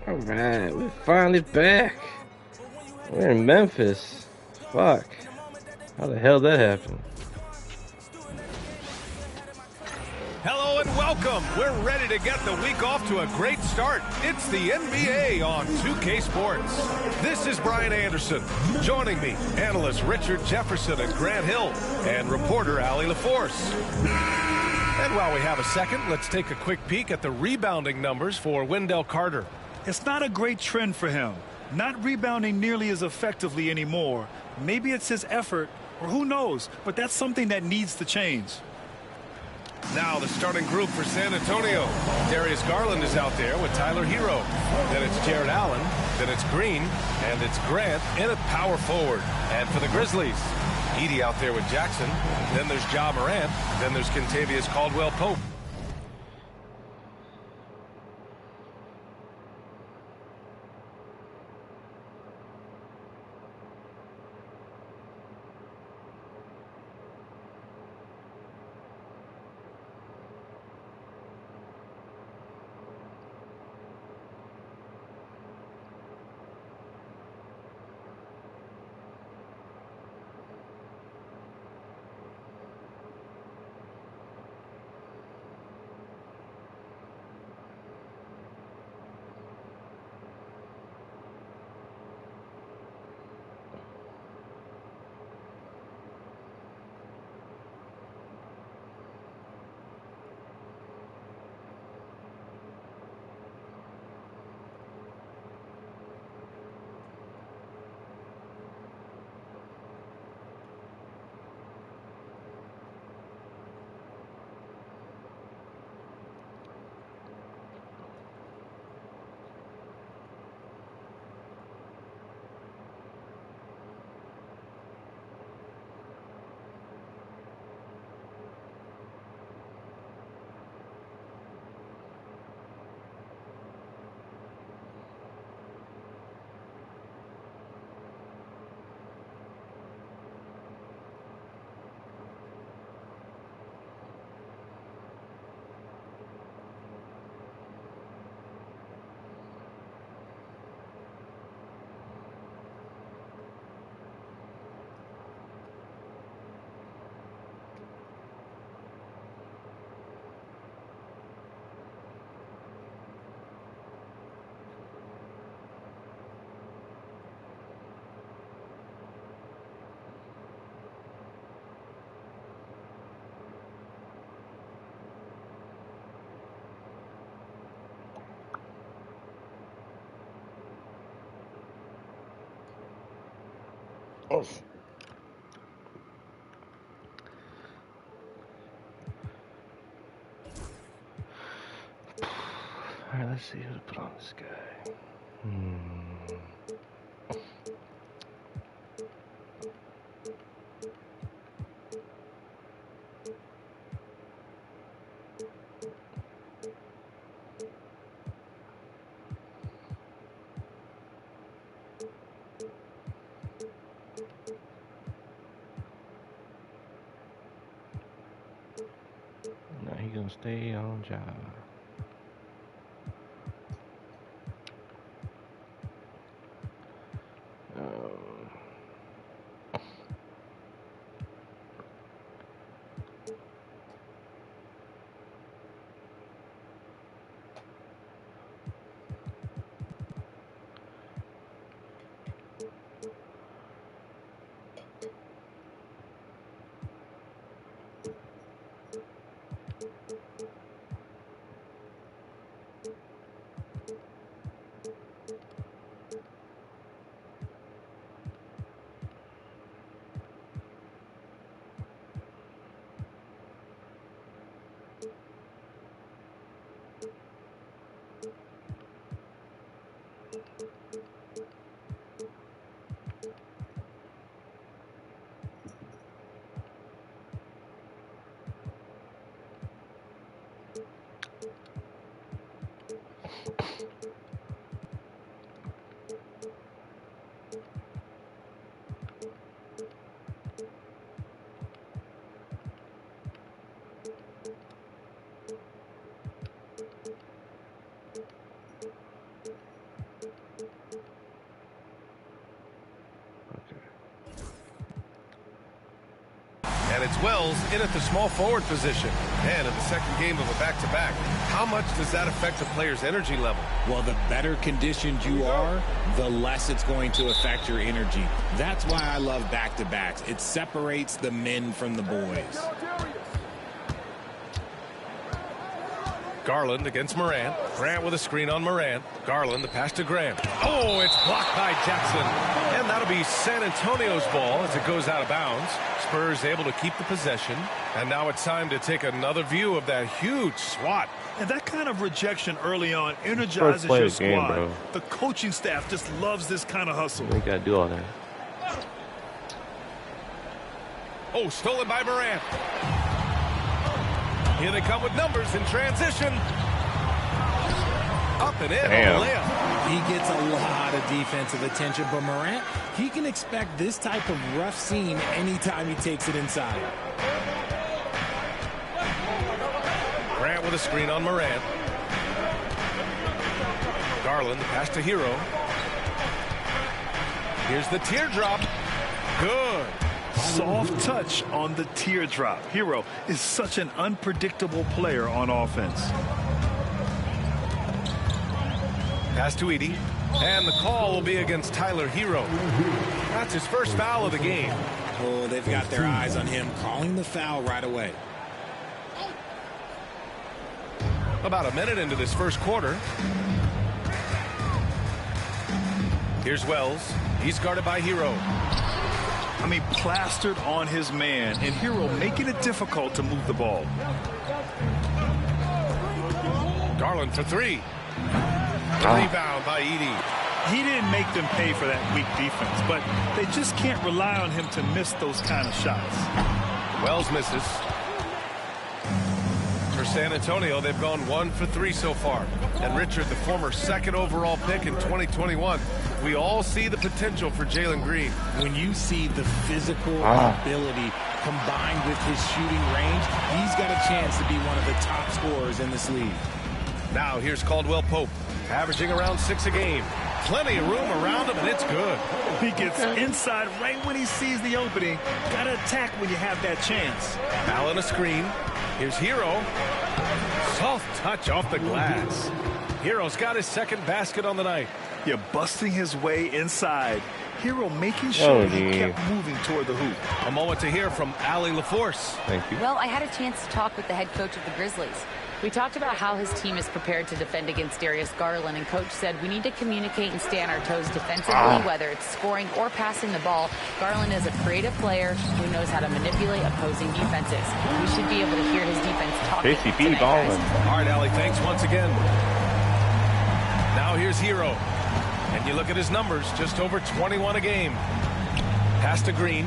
All right, we're finally back. We're in Memphis. Fuck. How the hell that happened? Hello and welcome. We're ready to get the week off to a great start. It's the NBA on 2K Sports. This is Brian Anderson. Joining me, analysts Richard Jefferson and Grant Hill, and reporter Allie LaForce. And while we have a second, let's take a quick peek at the rebounding numbers for Wendell Carter. It's not a great trend for him. Not rebounding nearly as effectively anymore. Maybe it's his effort, or who knows, but that's something that needs to change. Now the starting group for San Antonio. Darius Garland is out there with Tyler Hero. Then it's Jared Allen. Then it's Green. And it's Grant in at power forward. And for the Grizzlies, Edey out there with Jackson. Then there's Ja Morant. Then there's Kentavious Caldwell-Pope. Oh. All right, let's see who to put on this guy. No, he gonna stay on job. And it's Wells in at the small forward position. And in the second game of a back-to-back, how much does that affect a player's energy level? Well, the better conditioned you are, the less it's going to affect your energy. That's why I love back-to-backs. It separates the men from the boys. Garland against Morant. Grant with a screen on Morant. Garland, the pass to Grant. Oh, it's blocked by Jackson. And that'll be San Antonio's ball as it goes out of bounds. Spurs able to keep the possession. And now it's time to take another view of that huge swat. And that kind of rejection early on energizes your squad. Game, the coaching staff just loves this kind of hustle. We gotta do all that. Oh, stolen by Morant. Here they come with numbers in transition. Up and in on the layup. He gets a lot of defensive attention, but Morant, he can expect this type of rough scene anytime he takes it inside. Grant with a screen on Morant. Garland, the pass to Hero. Here's the teardrop. Good. Soft touch on the teardrop. Hero is such an unpredictable player on offense. Pass to Edey. And the call will be against Tyler Hero. That's his first foul of the game. Oh, they've got their eyes on him, calling the foul right away. About a minute into this first quarter. Here's Wells. He's guarded by Hero. I mean, plastered on his man, and Hero making it difficult to move the ball. Garland for three. Rebound by Edey. He didn't make them pay for that weak defense, but they just can't rely on him to miss those kind of shots. Wells misses. For San Antonio, they've gone 1 for 3 so far. And Richard, the former second overall pick in 2021, we all see the potential for Jalen Green. When you see the physical ability combined with his shooting range, he's got a chance to be one of the top scorers in this league. Now here's Caldwell Pope, averaging around 6 a game. Plenty of room around him, and it's good. He gets inside right when he sees the opening. Got to attack when you have that chance. Allen a screen. Here's Hero. Soft touch off the glass. Hero's got his second basket on the night. You're busting his way inside. Hero making sure he kept moving toward the hoop. A moment to hear from Allie LaForce. Thank you. Well, I had a chance to talk with the head coach of the Grizzlies. We talked about how his team is prepared to defend against Darius Garland, and Coach said we need to communicate and stay on our toes defensively, whether it's scoring or passing the ball. Garland is a creative player who knows how to manipulate opposing defenses. We should be able to hear his defense talking JCP balling. All right, Allie, thanks once again. Now here's Hero. And you look at his numbers, just over 21 a game. Pass to Green.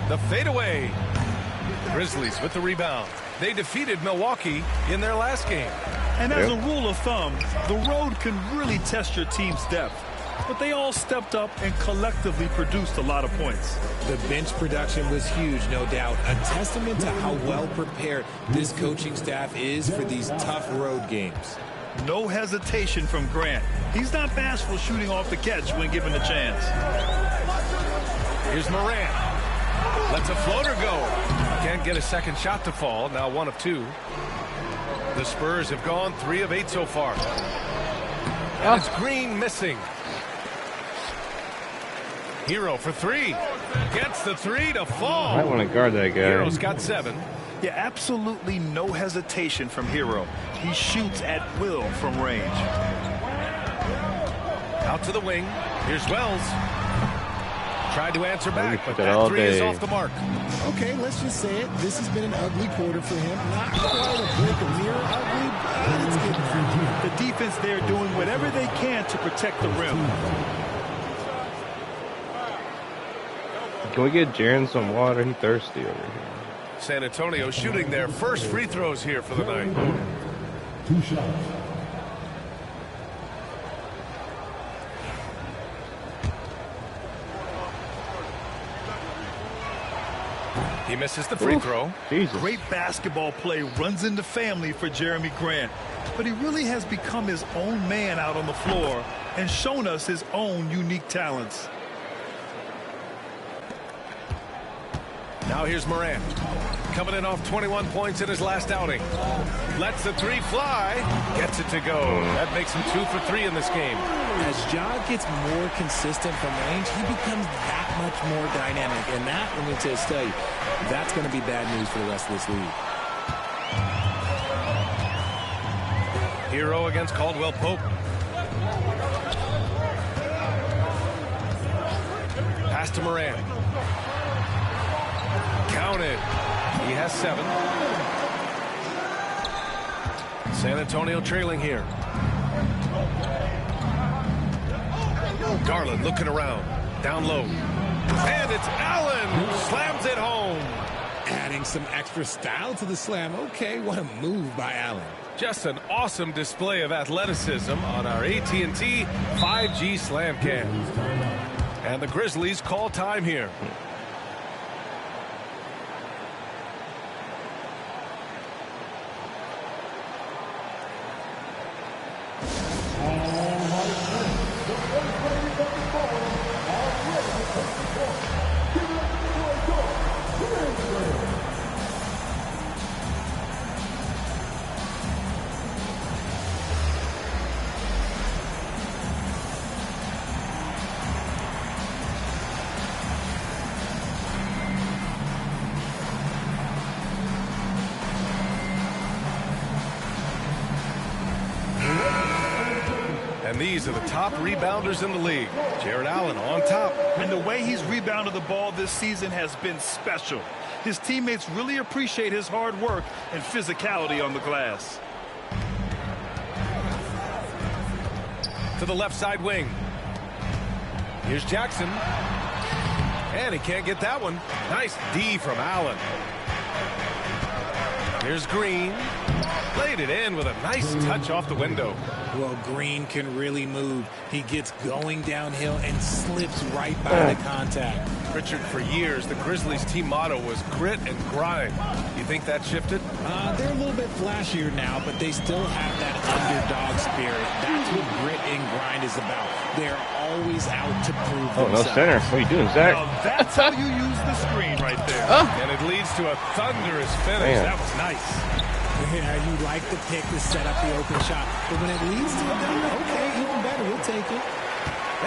The fadeaway. Grizzlies with the rebound. They defeated Milwaukee in their last game. And as a rule of thumb, the road can really test your team's depth. But they all stepped up and collectively produced a lot of points. The bench production was huge, no doubt. A testament to how well prepared this coaching staff is for these tough road games. No hesitation from Grant. He's not bashful shooting off the catch when given a chance. Here's Morant. Lets a floater go. Can't get a second shot to fall. Now 1 of 2. The Spurs have gone 3 of 8 so far. And it's Green missing. Hero for 3. Gets the 3 to fall. I want to guard that guy. Hero's got 7. Yeah, absolutely no hesitation from Hero. He shoots at will from range. Out to the wing. Here's Wells. Tried to answer back, but that that all 3 is day. off the mark. Okay, let's just say it. This has been an ugly quarter for him. Not quite a break of mirror ugly, but it's getting there. The defense there doing whatever they can to protect the rim. Can we get Jaren some water? He's thirsty over here. San Antonio shooting their first free throws here for the night. 2 shots. He misses the free throw. Jesus. Great basketball play runs into family for Jeremy Grant. But he really has become his own man out on the floor and shown us his own unique talents. Now here's Morant. Coming in off 21 points in his last outing. Lets the three fly. Gets it to go. That makes him 2 for 3 in this game. As Ja gets more consistent from range, he becomes that much more dynamic. And that, let me just tell you, that's going to be bad news for the rest of this league. Hero against Caldwell Pope. Pass to Morant. Counted. He has 7. San Antonio trailing here. Garland looking around. Down low. And it's Allen. Slams it home. Adding some extra style to the slam. Okay, what a move by Allen. Just an awesome display of athleticism on our AT&T 5G Slam Cam. And the Grizzlies call time here. And these are the top rebounders in the league. Jared Allen on top. And the way he's rebounded the ball this season has been special. His teammates really appreciate his hard work and physicality on the glass. To the left side wing. Here's Jackson. And he can't get that one. Nice D from Allen. Here's Green. Laid it in with a nice touch off the window. Well, Green can really move. He gets going downhill and slips right by the contact. Richard, for years, the Grizzlies team motto was grit and grind. You think that shifted? They're a little bit flashier now, but they still have that underdog spirit. That's what grit and grind is about. They're always out to prove themselves. No center. What are you doing, Zach? Now that's how you use the screen right there. And it leads to a thunderous finish. Man. That was nice. Yeah, you like the pick to set up the open shot. But when it leads to a dunk, okay, even better. We'll take it.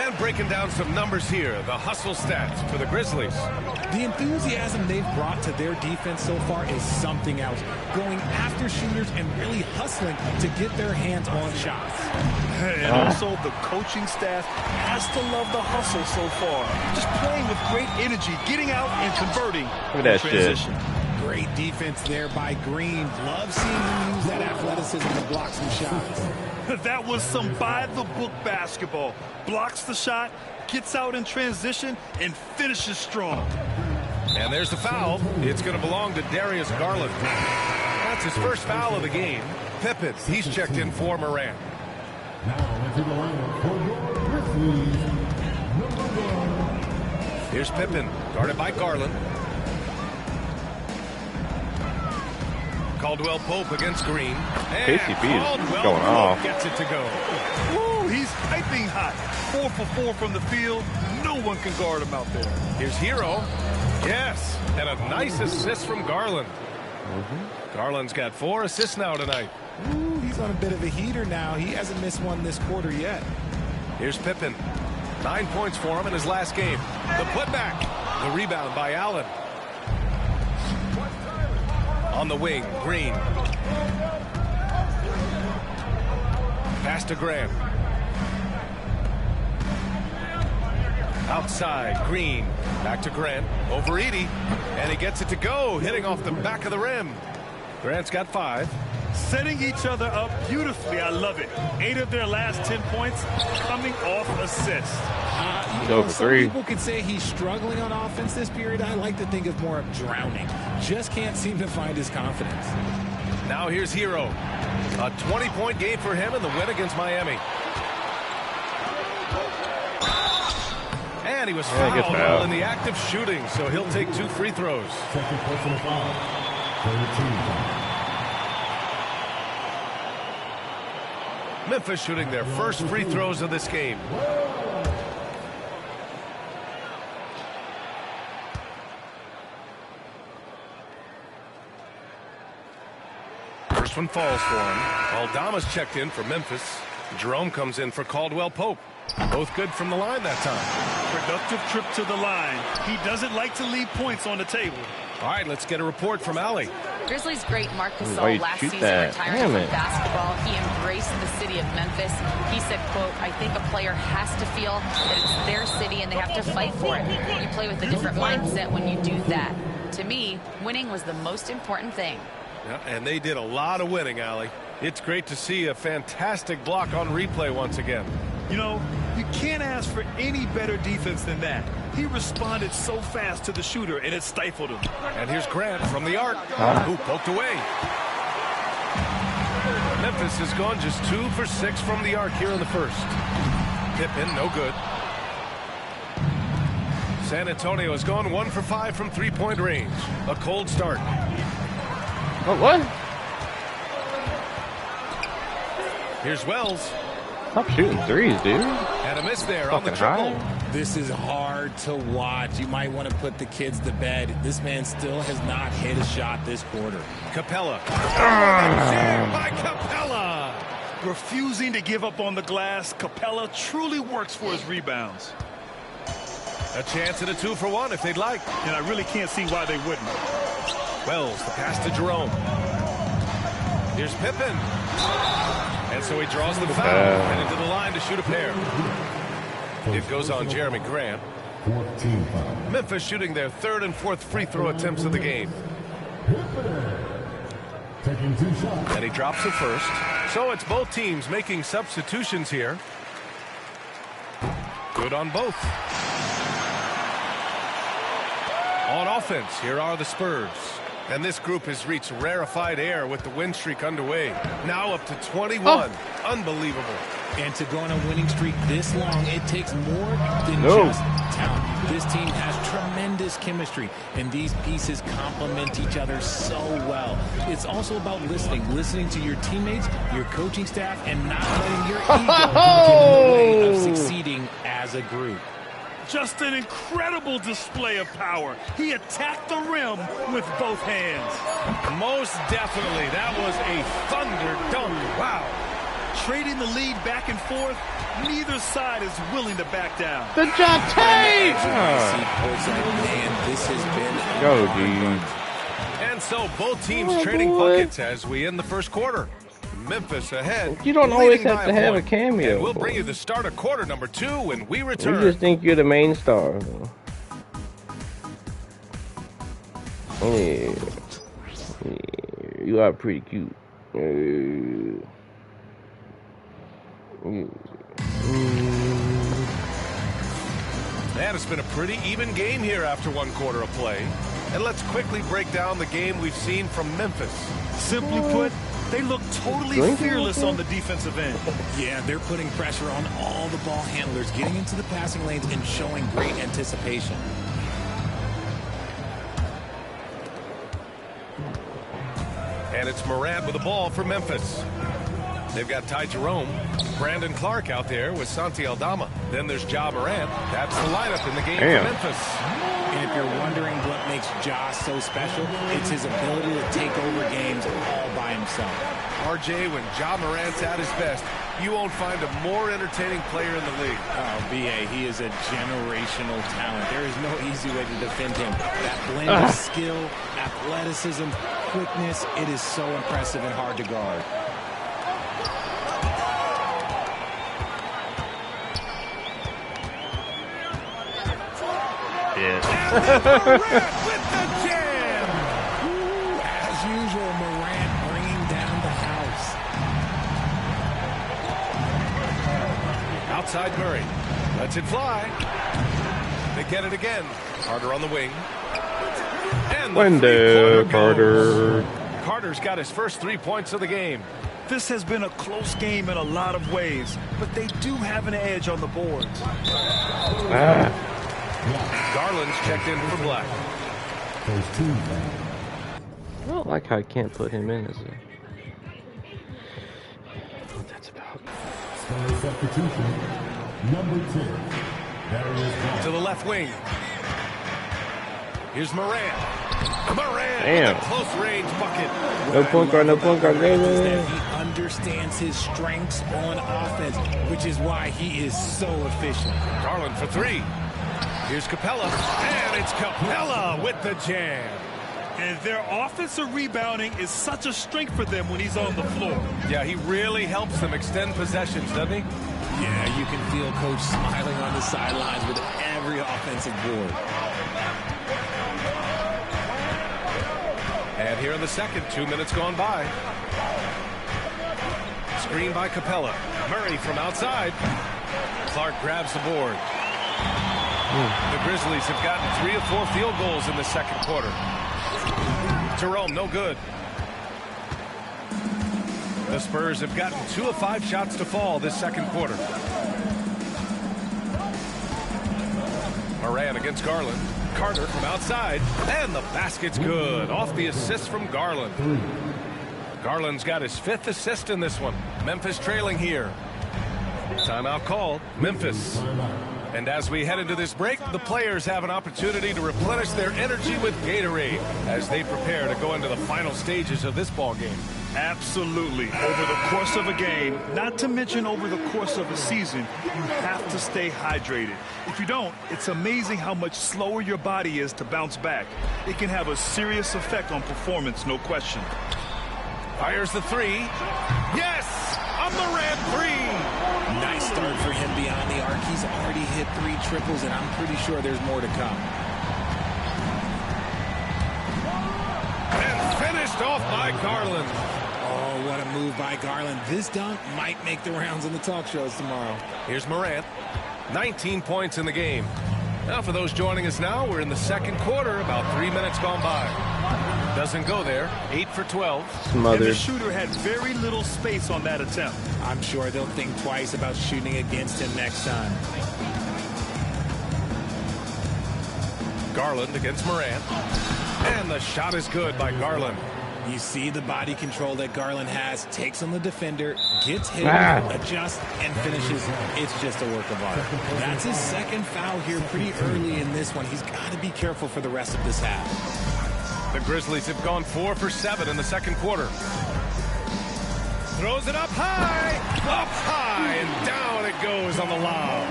And breaking down some numbers here, the hustle stats for the Grizzlies. The enthusiasm they've brought to their defense so far is something else. Going after shooters and really hustling to get their hands on shots. And also the coaching staff has to love the hustle so far. Just playing with great energy, getting out and converting. Look at that transition. Great defense there by Green. Love seeing him use that athleticism to block some shots. That was some by-the-book basketball. Blocks the shot, gets out in transition, and finishes strong. And there's the foul. It's going to belong to Darius Garland. That's his first foul of the game. Pippen, he's checked in for Morant. Now into the lineup for your Grizzlies, number 1. Here's Pippen, guarded by Garland. Caldwell Pope against Green. And KCP is Caldwell going Pope off. gets it to go. Woo, he's piping hot. 4 for 4 from the field. No one can guard him out there. Here's Hero. Yes, and a nice assist from Garland. Garland's got 4 assists now tonight. Ooh, he's on a bit of a heater now. He hasn't missed one this quarter yet. Here's Pippen. 9 points for him in his last game. The putback. The rebound by Allen. On the wing, Green. Pass to Graham. Outside, Green. Back to Grant. Over Edie. And he gets it to go, hitting off the back of the rim. Grant's got 5. Setting each other up beautifully. I love it. 8 of their last 10 points coming off assists. Over 3. Some people could say he's struggling on offense this period. I like to think of more of drowning. Just can't seem to find his confidence. Now here's Hero. A 20-point game for him in the win against Miami. And he was fouled while in the act of shooting, so he'll take 2 free throws. Second personal foul. 13. Memphis shooting their first free throws of this game. First one falls for him. Aldama's checked in for Memphis. Jerome comes in for Caldwell Pope. Both good from the line that time. Productive trip to the line. He doesn't like to leave points on the table. All right, let's get a report from Allie. Grizzlies great Mark Why Gasol you last shoot season that? retiring Damn from it. basketball. He embraced the city of Memphis. He said, quote, I think a player has to feel that it's their city and they have to fight for it. You play with a different mindset when you do that. To me, winning was the most important thing. Yeah, and they did a lot of winning, Allie. It's great to see a fantastic block on replay once again. You know, you can't ask for any better defense than that. He responded so fast to the shooter, and it stifled him. And here's Grant from the arc, who poked away. Memphis has gone just 2 for 6 from the arc here in the first. Pippen, no good. San Antonio has gone 1 for 5 from three-point range. A cold start. What? Here's Wells. Stop shooting threes, dude. And a miss there on the Fucking triple. high. This is hard to watch. You might want to put the kids to bed. This man still has not hit a shot this quarter. Capella. Jammed by Capella. Refusing to give up on the glass, Capella truly works for his rebounds. A chance at a 2 for 1 if they'd like. And I really can't see why they wouldn't. Wells, the pass to Jerome. Here's Pippen. And so he draws the foul and into the line to shoot a pair. It goes on Jeremy Grant. 14 foul. Memphis shooting their 3rd and 4th free throw attempts of the game. Taking 2 shots. And he drops the first. So it's both teams making substitutions here. Good on both. On offense, here are the Spurs. And this group has reached rarefied air with the win streak underway. Now up to 21. Unbelievable. And to go on a winning streak this long, it takes more than just talent. This team has tremendous chemistry, and these pieces complement each other so well. It's also about listening to your teammates, your coaching staff, and not letting your ego get in the way of succeeding as a group. Just an incredible display of power. He attacked the rim with both hands. Most definitely. That was a thunder dunk. Wow. Trading the lead back and forth, neither side is willing to back down. The Jante! Man, this has been Go, dude. And so both teams trading buckets as we end the first quarter. Memphis ahead. You don't always leading have by to have a point. cameo. And we'll bring you the start of quarter number 2 when we We return. just think you're the main star. Yeah. You are pretty cute. Man, it's been a pretty even game here after 1 quarter of play. And let's quickly break down the game we've seen from Memphis. Simply put, they look totally fearless on the defensive end. Yeah, they're putting pressure on all the ball handlers, getting into the passing lanes and showing great anticipation. And it's Morant with the ball for Memphis. They've got Ty Jerome, Brandon Clark out there with Santi Aldama. Then there's Ja Morant. That's the lineup in the game for Memphis. And if you're wondering what makes Ja so special, it's his ability to take over games all by himself. RJ, when Ja Morant's at his best, you won't find a more entertaining player in the league. Oh, B.A., he is a generational talent. There is no easy way to defend him. That blend of skill, athleticism, quickness, it is so impressive and hard to guard. Morant with the jam! As usual, Morant bringing down the house. Outside Murray. Lets it fly. They get it again. Carter on the wing. And the Wendell three-pointer Carter. goes. Carter's got his first 3 points of the game. This has been a close game in a lot of ways, but they do have an edge on the boards. Garland's checked in for Black. There's 2 foul. I don't like how I can't put him in as a... What that's about. Spurs substitution. Number 10. Darius To the left wing. Here's Morant. Moran Damn. with a close range bucket. No point guard, no point guard. Is that he understands his strengths on offense, which is why he is so efficient. Garland for three. Here's Capella, and it's Capella with the jam. And their offensive rebounding is such a strength for them when he's on the floor. Yeah, he really helps them extend possessions, doesn't he? Yeah, you can feel Coach smiling on the sidelines with every offensive board. And here in the second, 2 minutes gone by. Screen by Capella. Murray from outside. Clark grabs the board. The Grizzlies have gotten 3 of 4 field goals in the second quarter. Jerome, no good. The Spurs have gotten 2 of 5 shots to fall this second quarter. Moran against Garland. Carter from outside. And the basket's good. Off the assist from Garland. Garland's got his 5th assist in this one. Memphis trailing here. Timeout called. Memphis. And as we head into this break, the players have an opportunity to replenish their energy with Gatorade as they prepare to go into the final stages of this ball game. Absolutely. Over the course of a game, not to mention over the course of a season, you have to stay hydrated. If you don't, it's amazing how much slower your body is to bounce back. It can have a serious effect on performance, no question. Fires the three. Yes! A Moran three! Nice start for him beyond the arc. He's already hit 3 triples, and I'm pretty sure there's more to come. And finished off by Garland. Oh, what a move by Garland. This dunk might make the rounds in the talk shows tomorrow. Here's Morant. 19 points in the game. Now for those joining us now, we're in the second quarter, about 3 minutes gone by. Doesn't go there. 8 for 12. And the shooter had very little space on that attempt. I'm sure they'll think twice about shooting against him next time. Garland against Morant. And the shot is good by Garland. You see the body control that Garland has, takes on the defender, gets hit, adjusts, and finishes. It's just a work of art. That's his second foul here pretty early in this one. He's got to be careful for the rest of this half. The Grizzlies have gone 4 for 7 in the second quarter. Throws it up high, and down it goes on the lob.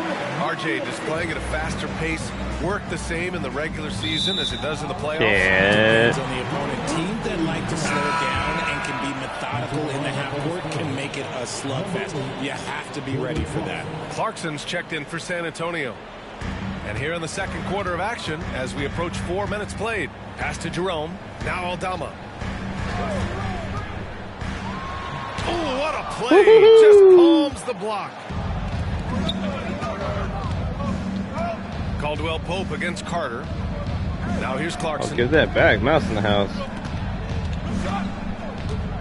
RJ displaying at a faster pace. Work the same in the regular season as it does in the playoffs. Depends on the opponent. Teams that like to slow down and can be methodical in the half court can make it a slugfest. You have to be ready for that. Clarkson's checked in for San Antonio. And here in the second quarter of action, as we approach 4 minutes played. Pass to Jerome. Now Aldama. Oh, what a play. Just palms the block. Caldwell Pope against Carter. Now here's Clarkson. I'll give that back. Mouse in the house.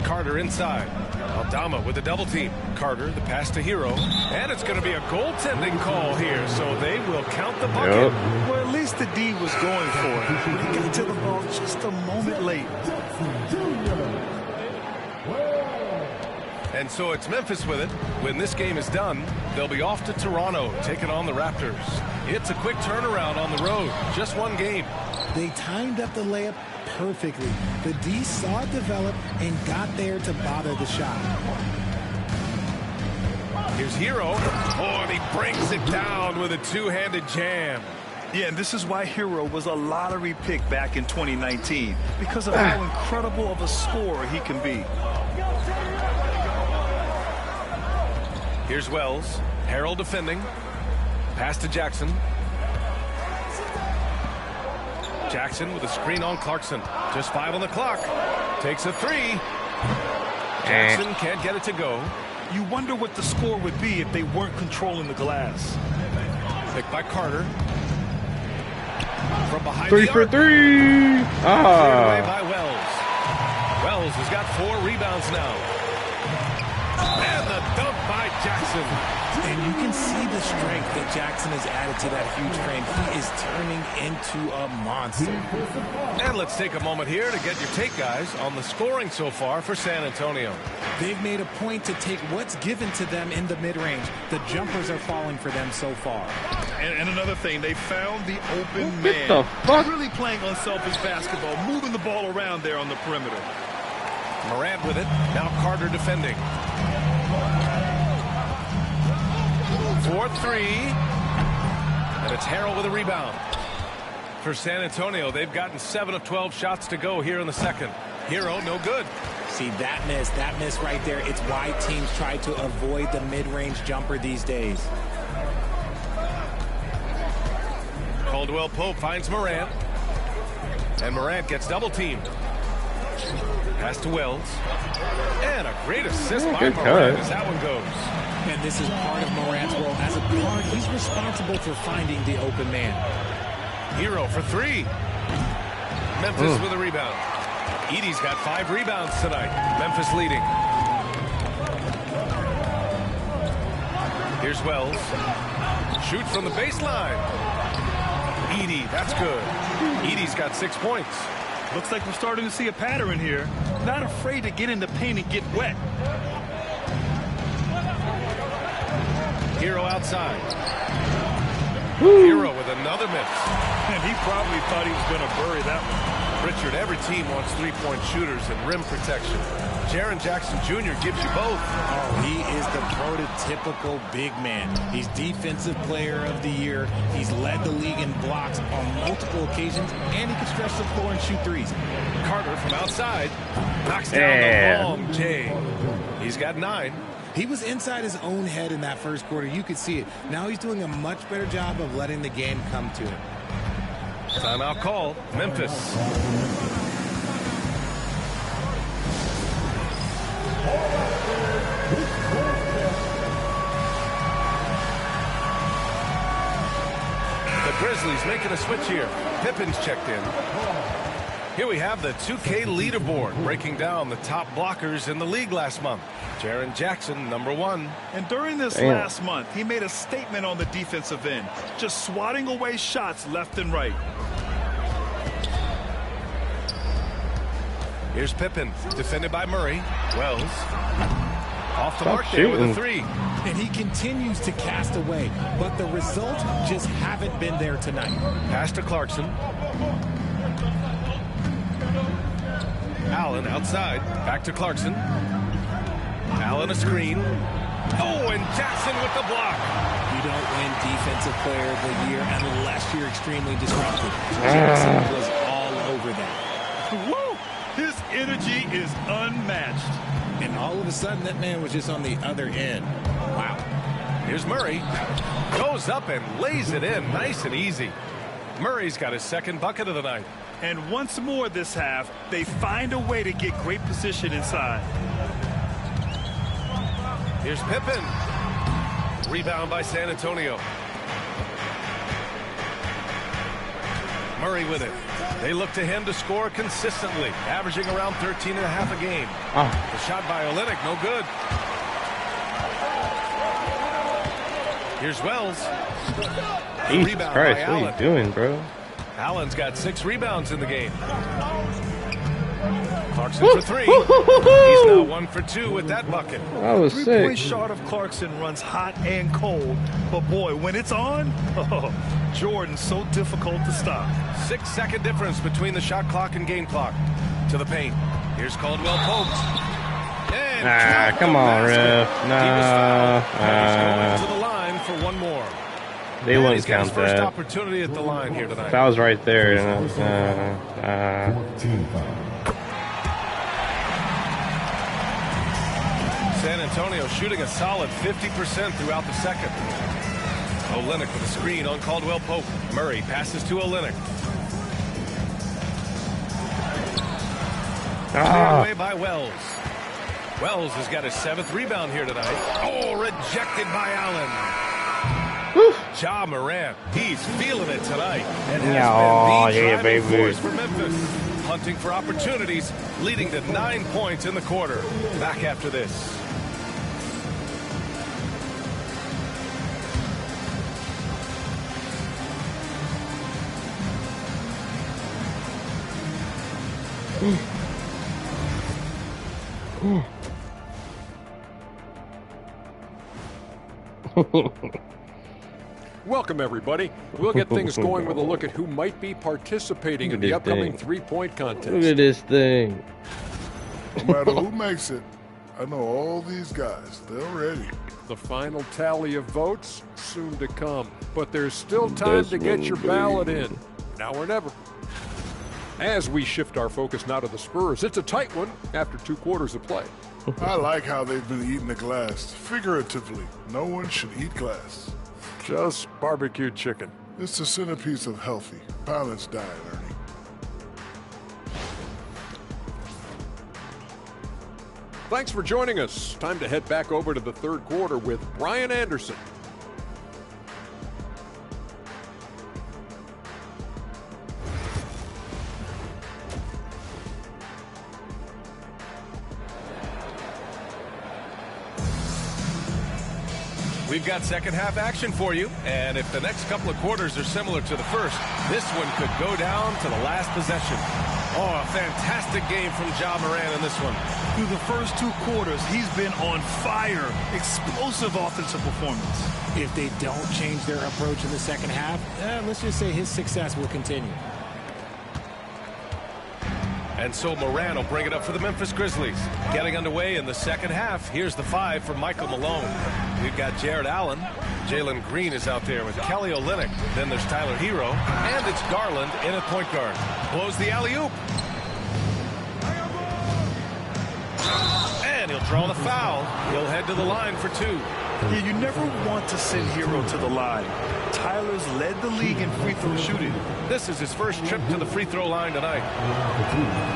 Carter inside. Aldama with a double team. Carter, the pass to Hero. And it's going to be a goaltending call here, so they will count the bucket. Yep. Well, at least the D was going for it. He got to the ball just a moment late. And so it's Memphis with it. When this game is done, they'll be off to Toronto, taking on the Raptors. It's a quick turnaround on the road. Just one game. They timed up the layup perfectly. The D saw it develop and got there to bother the shot. Here's Hero. Oh, and he brings it down with a two-handed jam. Yeah, and this is why Hero was a lottery pick back in 2019, because of how incredible of a scorer he can be. Here's Wells. Harrell defending. Pass to Jackson. Jackson with a screen on Clarkson. Just 5 on the clock. Takes a 3. Jackson can't get it to go. You wonder what the score would be if they weren't controlling the glass. Picked by Carter. From behind 3 the for arc. 3. Cleared away Ah. by Wells. Wells has got 4 rebounds now. And the dunk by Jackson. Jackson. And you can see the strength that Jackson has added to that huge frame. He is turning into a monster. And let's take a moment here to get your take, guys, on the scoring so far for San Antonio. They've made a point to take what's given to them in the mid-range. The jumpers are falling for them so far. And another thing, they found the open What man. the fuck? Really playing unselfish basketball, moving the ball around there on the perimeter. Morant with it. Now Carter defending. 4-3. And it's Harrell with a rebound. For San Antonio, they've gotten 7 of 12 shots to go here in the second. Hero, no good. See, that miss right there, it's why teams try to avoid the mid-range jumper these days. Caldwell Pope finds Morant. And Morant gets double-teamed. Pass to Wells. And a great assist by Morant as that one goes. And this is part of Morant's role. As a guard, he's responsible for finding the open man. Hero for 3. Memphis with a rebound. Edey's got 5 rebounds tonight. Memphis leading. Here's Wells. Shoots from the baseline. Edey, that's good. Edey's got 6 points. Looks like we're starting to see a pattern here. Not afraid to get in the paint and get wet. Hero outside. Hero with another miss. And he probably thought he was going to bury that one. Richard, every team wants three-point shooters and rim protection. Jaren Jackson Jr. gives you both. Oh, he is the prototypical big man. He's Defensive Player of the Year. He's led the league in blocks on multiple occasions, and he can stretch the floor and shoot threes. Carter from outside knocks down the long J. He's got 9. He was inside his own head in that first quarter. You could see it. Now he's doing a much better job of letting the game come to him. Timeout call. Memphis. The Grizzlies making a switch here. Pippen's checked in. Here we have the 2K leaderboard breaking down the top blockers in the league last month. Jaren Jackson, number 1. And during this last month, he made a statement on the defensive end, just swatting away shots left and right. Here's Pippen, defended by Murray. Wells. Off the mark there with a 3. And he continues to cast away, but the results just haven't been there tonight. Pass to Clarkson. Allen outside. Back to Clarkson. Allen a screen. Oh, and Jackson with the block. You don't win Defensive Player of the Year unless you're extremely disruptive. Jackson was all over that. Woo! His energy is unmatched. And all of a sudden, that man was just on the other end. Wow. Here's Murray. Goes up and lays it in nice and easy. Murray's got his second bucket of the night. And once more this half, they find a way to get great position inside. Here's Pippen. Rebound by San Antonio. Murray with it. They look to him to score consistently, averaging around 13.5 a game. The shot by Olynyk, no good. Here's Wells. Jesus Rebound Christ, by what are Allen. you doing, bro? Allen's got 6 rebounds in the game. Clarkson for 3. He's now 1 for 2 with that bucket. I was sick. 3-point shot of Clarkson runs hot and cold. But boy, when it's on, Jordan's so difficult to stop. 6-second difference between the shot clock and game clock. To the paint. Here's Caldwell Pope. And come on, ref. He was fouled. And he's going to the line for 1 more. They wouldn't count first that. opportunity at the line here tonight. Foul's right there. You know? 14 foul. San Antonio shooting a solid 50% throughout the second. Olynyk with a screen on Caldwell Pope. Murray passes to Olynyk. Cleared away by Wells. Wells has got his 7th rebound here tonight. Oh, rejected by Allen. Ja Morant, he's feeling it tonight. And has been the driving force for Memphis. Hunting for opportunities, leading to 9 points in the quarter. Back after this. Welcome, everybody. We'll get things going with a look at who might be participating in the upcoming three-point contest. Look at this thing. No matter who makes it, I know all these guys. They're ready. The final tally of votes soon to come, but there's still time to get your ballot in. Now or never. As we shift our focus now to the Spurs, it's a tight one after 2 quarters of play. I like how they've been eating the glass. Figuratively, no one should eat glass. Just barbecued chicken. It's the centerpiece of healthy, balanced diet, Ernie. Thanks for joining us. Time to head back over to the third quarter with Brian Anderson. We've got second half action for you, and if the next couple of quarters are similar to the first, this one could go down to the last possession. Oh, a fantastic game from Ja Morant in this one. Through the first 2 quarters, he's been on fire. Explosive offensive performance. If they don't change their approach in the second half, let's just say his success will continue. And so Morant will bring it up for the Memphis Grizzlies. Getting underway in the second half, here's the 5 for Michael Malone. We've got Jared Allen. Jalen Green is out there with Kelly Olynyk. Then there's Tyler Hero. And it's Garland in at point guard. Blows the alley-oop. And he'll draw the foul. He'll head to the line for 2. Yeah, you never want to send Hero to the line. Tyler's led the league in free throw shooting. This is his first trip to the free throw line tonight.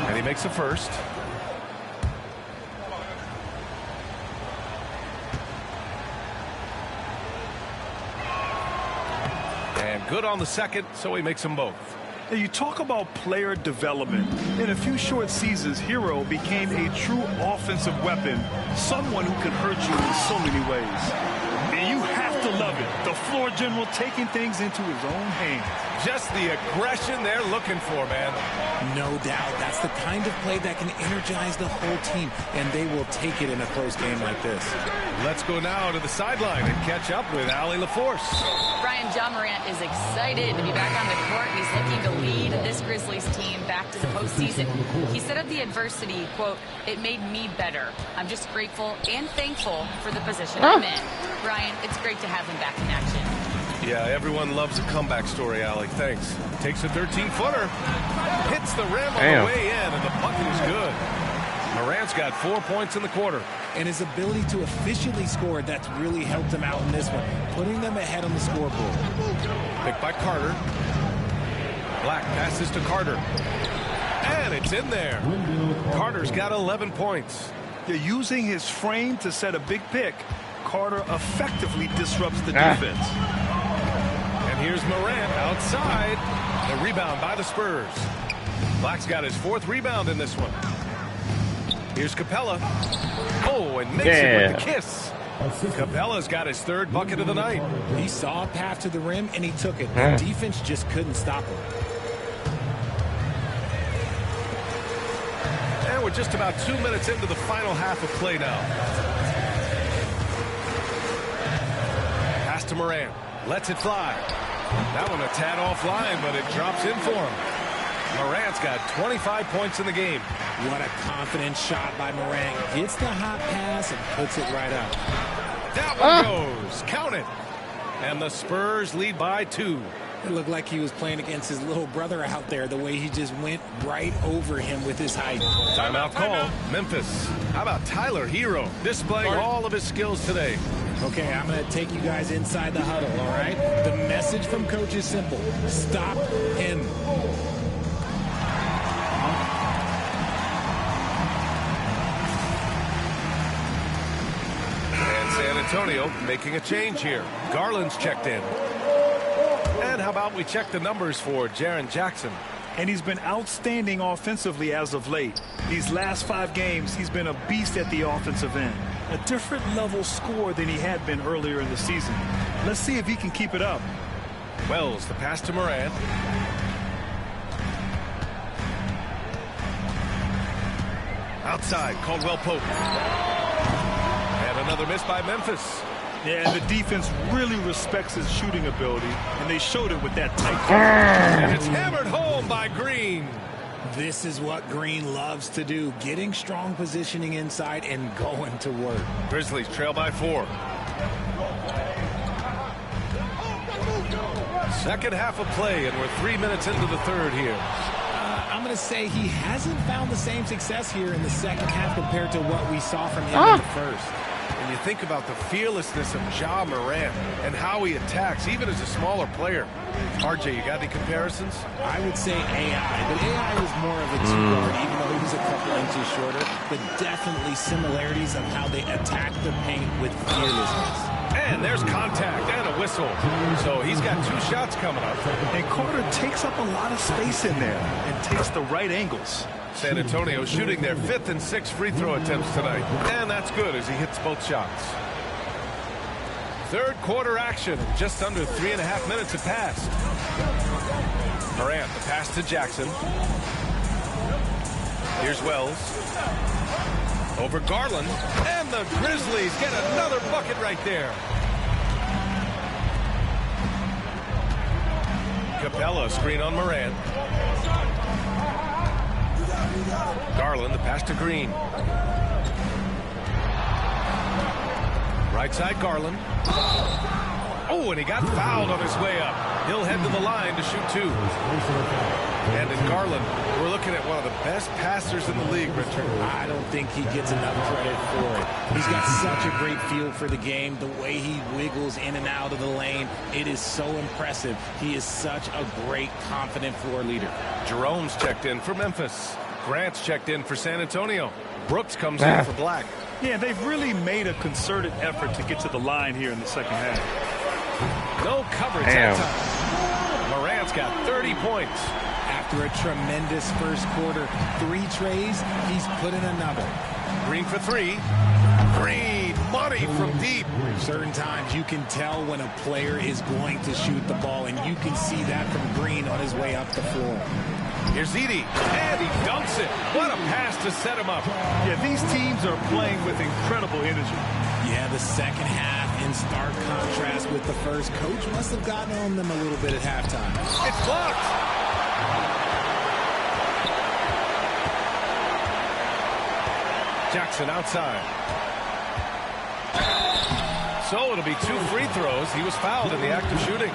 And he makes the first. And good on the second, so he makes them both. Now, you talk about player development. In a few short seasons, Hero became a true offensive weapon, someone who can hurt you in so many ways. And you have to love it. The floor general taking things into his own hands. Just the aggression they're looking for, man. No doubt. That's the kind of play that can energize the whole team, and they will take it in a close game like this. Let's go now to the sideline and catch up with Allie LaForce. Brian, Ja Morant is excited to be back on the court, and he's looking to lead this Grizzlies team back to the postseason. He said of the adversity, quote, "It made me better. I'm just grateful and thankful for the position I'm in." Brian, it's great to have him back in action. Yeah, everyone loves a comeback story, Allie. Thanks. Takes a 13-footer. Hits the rim on the way in, and the bucket is good. Morant's got 4 points in the quarter. And his ability to efficiently score, that's really helped him out in this one, putting them ahead on the scoreboard. Picked by Carter. Black passes to Carter. And it's in there. Carter's got 11 points. They're using his frame to set a big pick. Carter effectively disrupts the defense. And here's Morant outside. The rebound by the Spurs. Black's got his 4th rebound in this one. Here's Capella. Oh, and makes it with the kiss. Capella's got his 3rd bucket of the night. He saw a path to the rim, and he took it. The defense just couldn't stop him. And we're just about 2 minutes into the final half of play now. Pass to Morant. Lets it fly. That one a tad offline, but it drops in for him. Morant's got 25 points in the game. What a confident shot by Morant. Gets the hot pass and puts it right up. That one goes. Count it. And the Spurs lead by 2. It looked like he was playing against his little brother out there, the way he just went right over him with his height. Timeout call. Memphis. How about Tyler Hero displaying all of his skills today? Okay, I'm going to take you guys inside the huddle, all right? The message from coach is simple. Stop him. San Antonio making a change here. Garland's checked in. And how about we check the numbers for Jaren Jackson? And he's been outstanding offensively as of late. These last 5 games, he's been a beast at the offensive end. A different level score than he had been earlier in the season. Let's see if he can keep it up. Wells, the pass to Morant. Outside, Caldwell Pope. And another miss by Memphis. Yeah, and the defense really respects his shooting ability, and they showed it with that tight. And it's hammered home by Green. This is what Green loves to do, getting strong positioning inside and going to work. Grizzlies trail by 4. Second half of play, and we're 3 minutes into the third here. I'm going to say he hasn't found the same success here in the second half compared to what we saw from him in the first. And you think about the fearlessness of Ja Morant and how he attacks, even as a smaller player. RJ, you got any comparisons? I would say AI, but AI was more of a two-guard, even though he was a couple inches shorter. But definitely similarities of how they attack the paint with fearlessness. And there's contact and a whistle. So he's got 2 shots coming up. And Carter takes up a lot of space in there and takes the right angles. San Antonio shooting their 5th and 6th free throw attempts tonight. And that's good as he hits both shots. Third quarter action. Just under 3.5 minutes have passed. Morant, the pass to Jackson. Here's Wells. Over Garland. And the Grizzlies get another bucket right there. Capella, screen on Morant. Garland, the pass to Green. Right side, Garland. Oh, and he got fouled on his way up. He'll head to the line to shoot 2. And in Garland, we're looking at one of the best passers in the league, Richard. I don't think he gets enough credit for it. He's got such a great feel for the game, the way he wiggles in and out of the lane. It is so impressive. He is such a great, confident floor leader. Jerome's checked in for Memphis. Grant's checked in for San Antonio. Brooks comes in for Black. Yeah, they've really made a concerted effort to get to the line here in the second half. No coverage that time. Morant's got 30 points. After a tremendous first quarter, 3 trays, he's put in another. Green for 3. Green, money from deep. Certain times you can tell when a player is going to shoot the ball, and you can see that from Green on his way up the floor. Here's Edey, and he dunks it. What a pass to set him up. Yeah, these teams are playing with incredible energy. Yeah, the second half in stark contrast with the first. Coach must have gotten on them a little bit at halftime. It's blocked. Jackson outside. So it'll be 2 free throws. He was fouled in the act of shooting.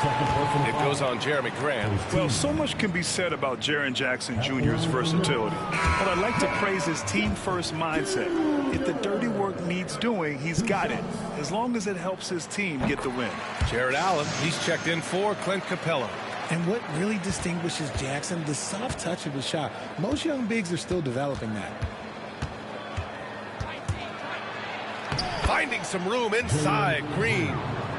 It goes on Jeremy Grant. Well, so much can be said about Jaren Jackson Jr.'s versatility. But I'd like to praise his team-first mindset. If the dirty work needs doing, he's got it, as long as it helps his team get the win. Jared Allen, he's checked in for Clint Capella. And what really distinguishes Jackson, the soft touch of his shot. Most young bigs are still developing that. Finding some room inside, Green.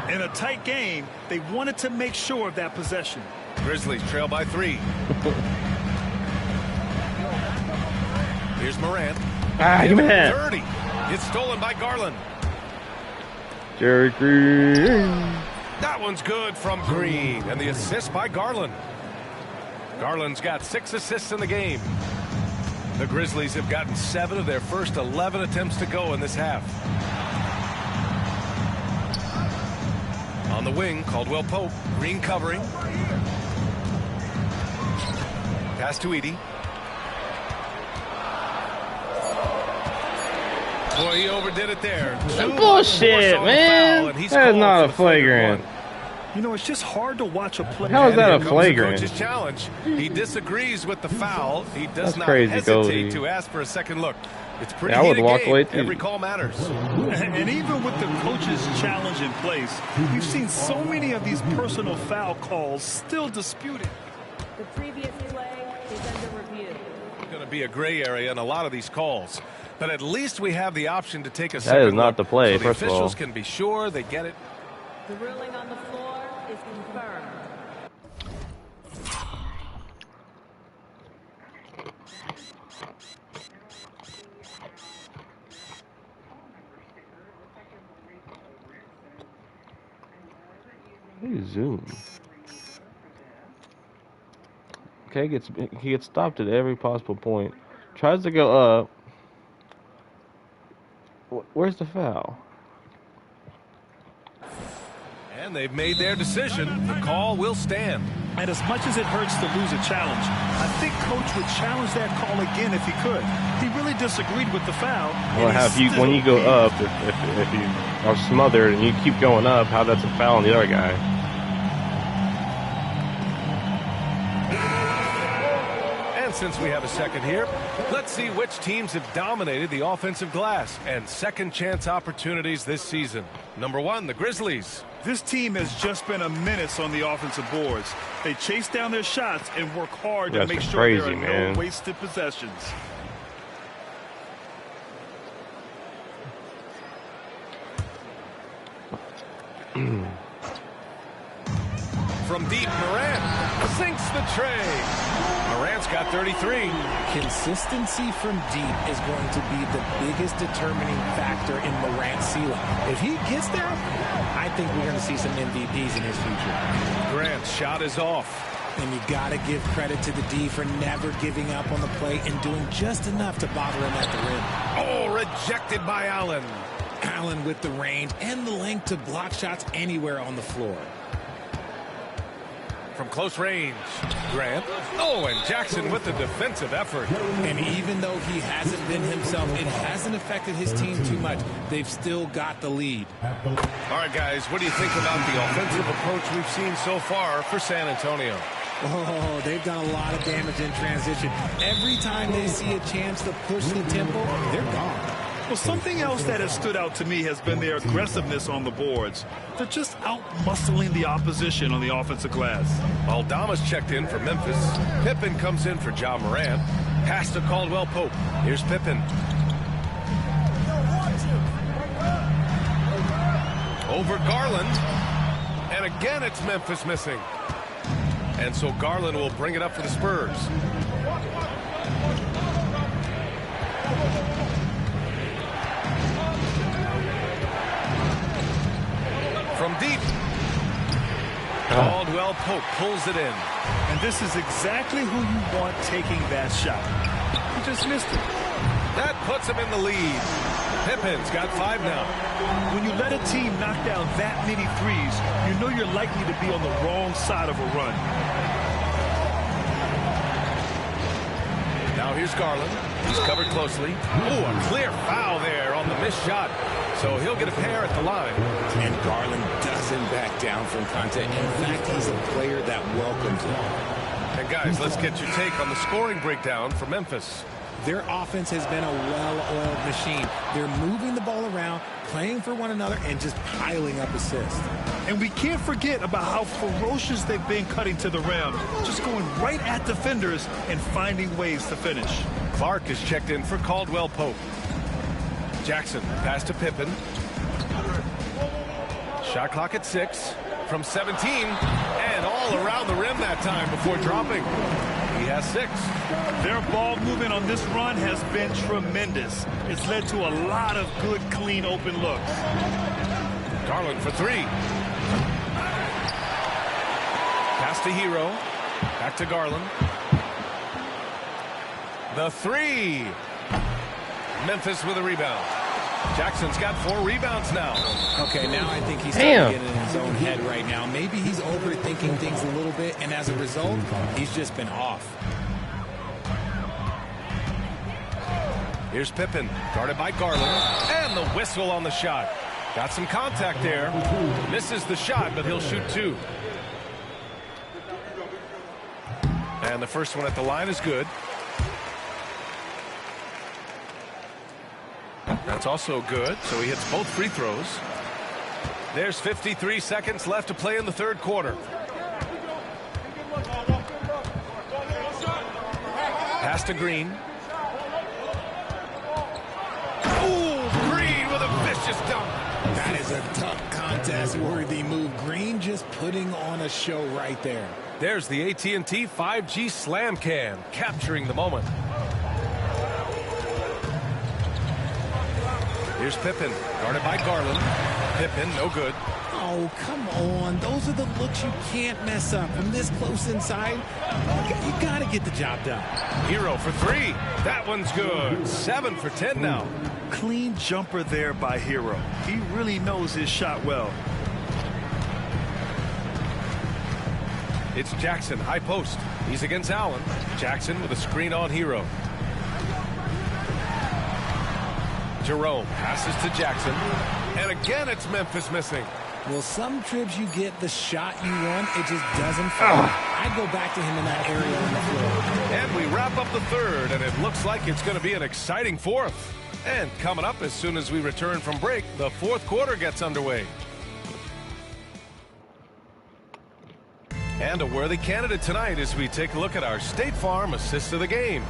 In a tight game, they wanted to make sure of that possession. Grizzlies trail by 3. Here's Morant. You man. 30. It's stolen by Garland. Jerry Green. That one's good from Green. And the assist by Garland. Garland's got 6 assists in the game. The Grizzlies have gotten 7 of their first 11 attempts to go in this half. On the wing, Caldwell Pope. Green covering. Pass to Edey. Boy, he overdid it there. Bullshit, man. That is not a flagrant. You know, it's just hard to watch a play. How is that a flagrant? Coach's challenge. He disagrees with the foul. He does not crazy, hesitate Goldie. to ask for a second look. It's pretty I would heated walk game. away too. Every call matters. And even with the coach's challenge in place, we've seen so many of these personal foul calls still disputed. The previous play is under review. It's going to be a gray area in a lot of these calls. But at least we have the option to take a That second is not look, the play, so the first of all. officials can be sure they get it. The ruling on the floor is confirmed. Hey, zoom. Okay, he gets stopped at every possible point. Tries to go up. Where's the foul? And they've made their decision. The call will stand. And as much as it hurts to lose a challenge, I think Coach would challenge that call again if he could. He really disagreed with the foul. Well, when you go up, if you are smothered and you keep going up, how that's a foul on the other guy? And since we have a second here, let's see which teams have dominated the offensive glass and second chance opportunities this season. Number 1, the Grizzlies. This team has just been a menace on the offensive boards. They chase down their shots and work hard to make sure there are no wasted possessions. From deep, Morant sinks the tray. Morant's got 33. Consistency from deep is going to be the biggest determining factor in Morant's ceiling. If he gets there, I think we're going to see some MVPs in his future. Grant's shot is off. And you got to give credit to the D for never giving up on the plate and doing just enough to bother him at the rim. Oh, rejected by Allen. Allen with the range and the length to block shots anywhere on the floor. From close range, Grant. Oh, and Jackson with the defensive effort. And even though he hasn't been himself, it hasn't affected his team too much. They've still got the lead. All right, guys, what do you think about the offensive approach we've seen so far for San Antonio? Oh, they've done a lot of damage in transition. Every time they see a chance to push the tempo, they're gone. Well, something else that has stood out to me has been their aggressiveness on the boards. They're just out-muscling the opposition on the offensive glass. Aldama's checked in for Memphis. Pippen comes in for Ja Morant. Pass to Caldwell Pope. Here's Pippen. Over Garland. And again, it's Memphis missing. And so Garland will bring it up for the Spurs. From deep, Caldwell Pope pulls it in. And this is exactly who you want taking that shot. He just missed it. That puts him in the lead. Pippen's got 5 now. When you let a team knock down that many threes, you know you're likely to be on the wrong side of a run. Now here's Garland. He's covered closely. Oh, a clear foul there on the missed shot. So he'll get a pair at the line. And Garland doesn't back down from contact. In fact, he's a player that welcomes it. And guys, let's get your take on the scoring breakdown for Memphis. Their offense has been a well-oiled machine. They're moving the ball around, playing for one another, and just piling up assists. And we can't forget about how ferocious they've been cutting to the rim, just going right at defenders and finding ways to finish. Clark is checked in for Caldwell Pope. Jackson, pass to Pippen. Shot clock at 6 from 17, and all around the rim that time before dropping. He has 6. Their ball movement on this run has been tremendous. It's led to a lot of good, clean, open looks. Garland for 3. Pass to Hero. Back to Garland. The 3. Memphis with a rebound. Jackson's got 4 rebounds now. Okay, now I think he's starting to get in his own head right now. Maybe he's overthinking things a little bit, and as a result, he's just been off. Here's Pippen, guarded by Garland, and the whistle on the shot. Got some contact there. Misses the shot, but he'll shoot 2. And the first one at the line is good. That's also good, so he hits both free throws. There's 53 seconds left to play in the third quarter. Pass to Green. Ooh, Green with a vicious dunk. That is a tough contest-worthy move. Green just putting on a show right there. There's the AT&T 5G Slam Cam, capturing the moment. Here's Pippen, guarded by Garland. Pippen, no good. Oh, come on. Those are the looks you can't mess up. From this close inside, you got to get the job done. Hero for 3. That one's good. 7 for 10 now. Clean jumper there by Hero. He really knows his shot well. It's Jackson, high post. He's against Allen. Jackson with a screen on Hero. Jerome passes to Jackson. And again, it's Memphis missing. Well, some trips you get the shot you want, it just doesn't fall. I'd go back to him in that area on the floor. And we wrap up the third, and it looks like it's going to be an exciting fourth. And coming up as soon as we return from break, the fourth quarter gets underway. And a worthy candidate tonight as we take a look at our State Farm assist of the game.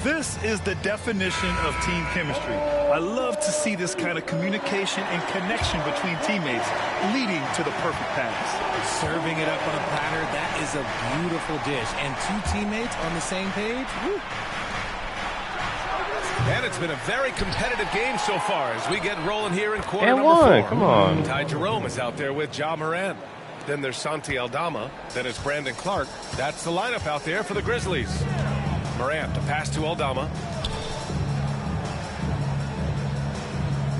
This is the definition of team chemistry. I love to see this kind of communication and connection between teammates leading to the perfect pass. Serving it up on a platter, that is a beautiful dish. And two teammates on the same page. Woo. And it's been a very competitive game so far as we get rolling here in quarter And number 4. come on. Ty Jerome is out there with Ja Morant. Then there's Santi Aldama. Then it's Brandon Clark. That's the lineup out there for the Grizzlies. Morant, the pass to Aldama.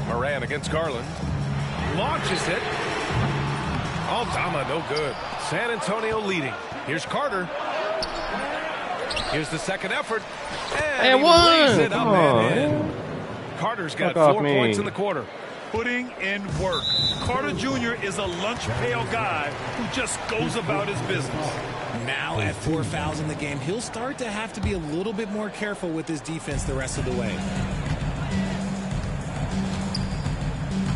Morant against Garland. Launches it. Aldama, no good. San Antonio leading. Here's Carter. Here's the second effort. And he lays it up and in. Carter's got 4 points in the quarter. Putting in work. Carter Jr. is a lunch pail guy who just goes about his business. Now at 4 fouls in the game, he'll start to have to be a little bit more careful with his defense the rest of the way.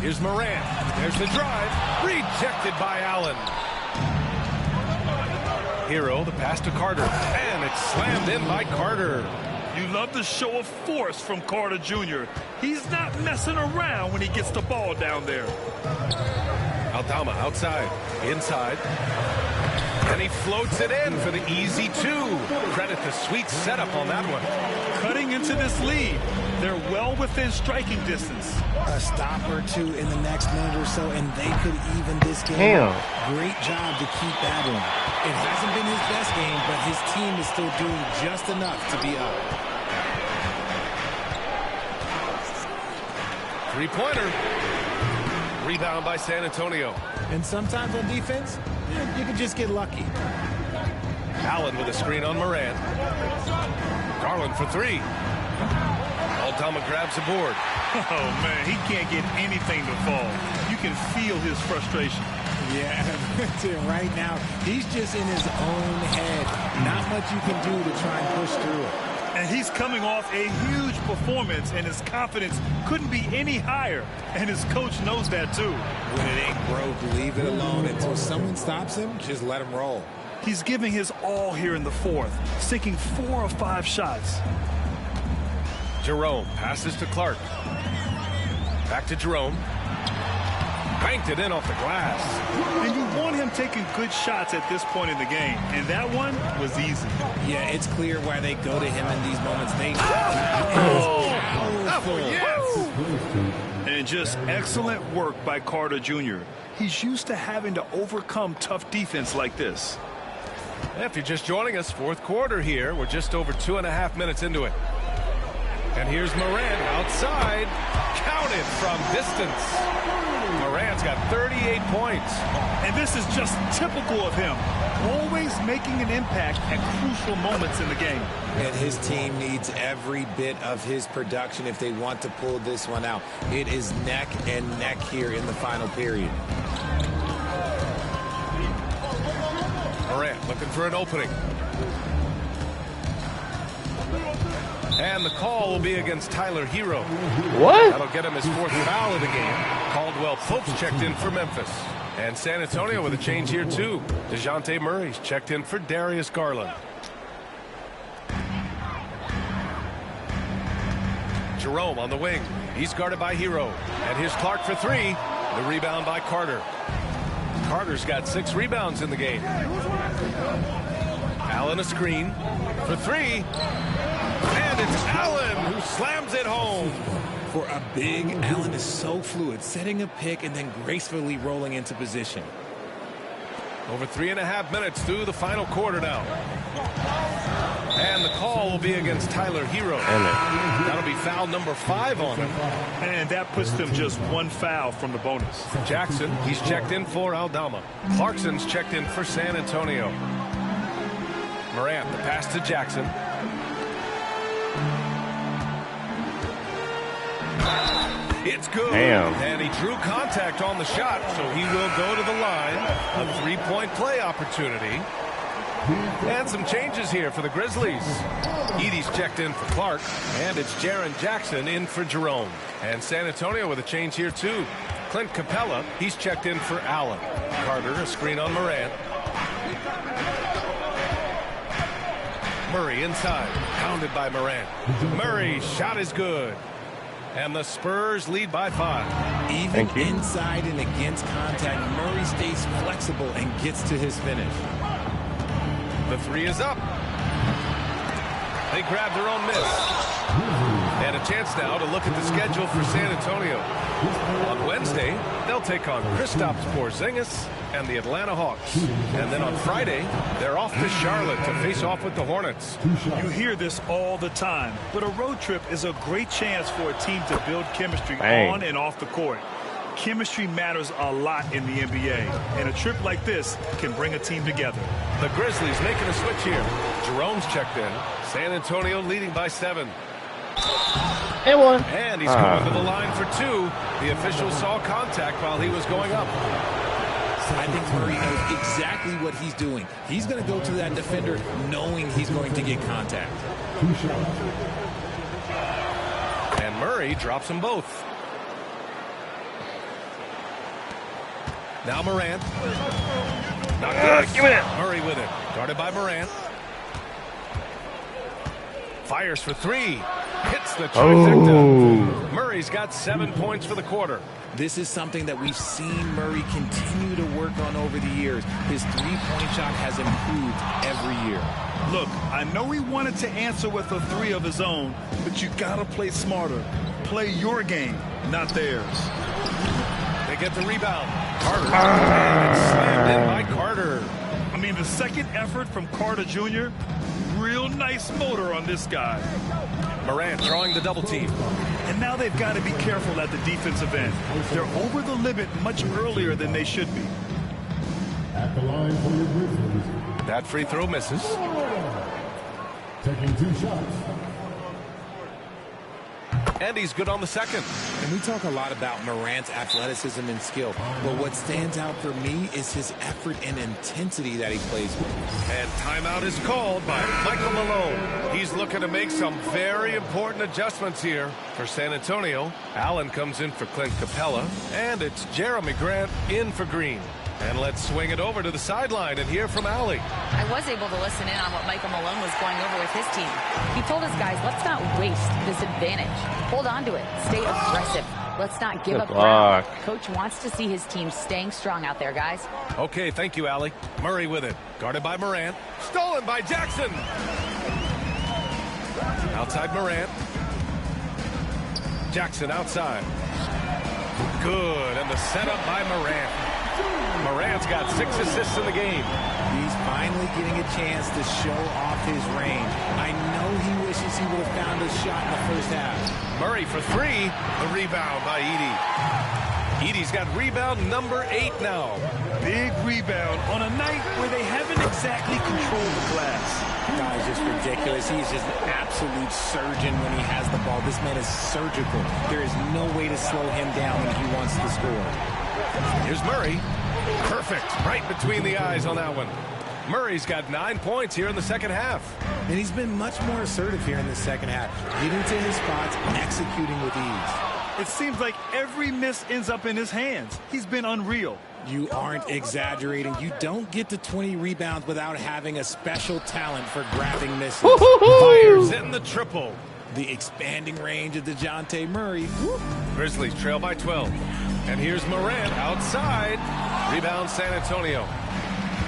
Here's Morant. There's the drive. Rejected by Allen. Hero, the pass to Carter. And it's slammed in by Carter. You love the show of force from Carter Jr. He's not messing around when he gets the ball down there. Aldama outside. Inside. And he floats it in for the easy 2. Credit the sweet setup on that one. Cutting into this lead. They're well within striking distance. A stop or two in the next minute or so, and they could even this game. Damn. Great job to keep that in. It hasn't been his best game, but his team is still doing just enough to be up. Three-pointer. Rebound by San Antonio. And sometimes on defense, you can just get lucky. Allen with a screen on Morant. Garland for 3. Aldama grabs the board. Oh, man, he can't get anything to fall. You can feel his frustration. Yeah, right now, he's just in his own head. Not much you can do to try and push through it. And he's coming off a huge performance, and his confidence couldn't be any higher. And his coach knows that, too. When it ain't broke, leave it alone. Until someone stops him, just let him roll. He's giving his all here in the fourth, sinking 4 of 5 shots. Jerome passes to Clark. Back to Jerome. Banked it in off the glass. And you want him taking good shots at this point in the game. And that one was easy. Yeah, it's clear why they go to him in these moments. They And just excellent work by Carter Jr. He's used to having to overcome tough defense like this. If you're just joining us, fourth quarter here. We're just over 2.5 minutes into it. And here's Morant outside. Counted from distance. Morant's got 38 points. And this is just typical of him. Always making an impact at crucial moments in the game. And his team needs every bit of his production if they want to pull this one out. It is neck and neck here in the final period. Morant looking for an opening. And the call will be against Tyler Hero. What? That'll get him his 4th foul of the game. Caldwell Pope's checked in for Memphis. And San Antonio with a change here, too. DeJounte Murray's checked in for Darius Garland. Jerome on the wing. He's guarded by Hero. And here's Clark for 3. The rebound by Carter. Carter's got 6 rebounds in the game. Allen a screen for 3. And it's Allen who slams it home. For a big, Allen is so fluid, setting a pick and then gracefully rolling into position. Over 3.5 minutes through the final quarter now. And the call will be against Tyler Hero. That'll be foul number 5 on him. And that puts them just 1 foul from the bonus. Jackson, he's checked in for Aldama. Clarkson's checked in for San Antonio. Morant, the pass to Jackson. It's good. Damn. And he drew contact on the shot, so he will go to the line. A three-point play opportunity. And some changes here for the Grizzlies. Edey's checked in for Clark, and it's Jaren Jackson in for Jerome. And San Antonio with a change here, too. Clint Capella, he's checked in for Allen. Carter, a screen on Morant. Murray inside, pounded by Morant. Murray's shot is good. And the Spurs lead by 5. Even inside and against contact, Murray stays flexible and gets to his finish. The three is up. They grab their own miss. And a chance now to look at the schedule for San Antonio. On Wednesday, they'll take on Kristaps Porzingis and the Atlanta Hawks. And then on Friday, they're off to Charlotte to face off with the Hornets. You hear this all the time, but a road trip is a great chance for a team to build chemistry on and off the court. Chemistry matters a lot in the NBA, and a trip like this can bring a team together. The Grizzlies making a switch here. Jerome's checked in. San Antonio leading by 7. And one. And he's going to the line for 2. The official saw contact while he was going up. I think Murray knows exactly what he's doing. He's going to go to that defender knowing he's going to get contact. And Murray drops them both. Now Morant. Not good. Give me that. Murray with it. Guarded by Morant. Fires for 3. Hits the trifecta. Murray's got 7 points for the quarter. This is something that we've seen Murray continue to work on over the years. His three-point shot has improved every year. Look, I know he wanted to answer with a 3 of his own, but you gotta play smarter. Play your game, not theirs. They get the rebound. Carter. And it's slammed in by Carter. I mean, the second effort from Carter Jr., real nice motor on this guy. Morant drawing the double team. And now they've got to be careful at the defensive end. They're over the limit much earlier than they should be. At the line for your Grizzlies. That free throw misses. Taking 2 shots. And he's good on the second. And we talk a lot about Morant's athleticism and skill, but what stands out for me is his effort and intensity that he plays with. And timeout is called by Michael Malone. He's looking to make some very important adjustments here for San Antonio. Allen comes in for Clint Capella, and it's Jeremy Grant in for Green. And let's swing it over to the sideline and hear from Allie. I was able to listen in on what Michael Malone was going over with his team. He told us, guys, let's not waste this advantage. Hold on to it. Stay aggressive. Let's not give up ground. Coach wants to see his team staying strong out there, guys. Okay, thank you, Allie. Murray with it. Guarded by Morant. Stolen by Jackson. Outside Morant. Jackson outside. Good. And the setup by Morant. Morant's got 6 assists in the game. He's finally getting a chance to show off his range. I know he wishes he would have found a shot in the first half. Murray for 3. The rebound by Edey. Edey's got rebound number 8 now. Big rebound on a night where they haven't exactly controlled the glass. That is just ridiculous. He's just an absolute surgeon when he has the ball. This man is surgical. There is no way to slow him down when he wants to score. Here's Murray. Perfect. Right between the eyes on that one. Murray's got 9 points here in the second half. And he's been much more assertive here in the second half. Getting to his spots, executing with ease. It seems like every miss ends up in his hands. He's been unreal. You aren't exaggerating. You don't get to 20 rebounds without having a special talent for grabbing misses. Fires in the triple. The expanding range of DeJounte Murray. Grizzlies trail by 12. And here's Morant outside. Rebound San Antonio.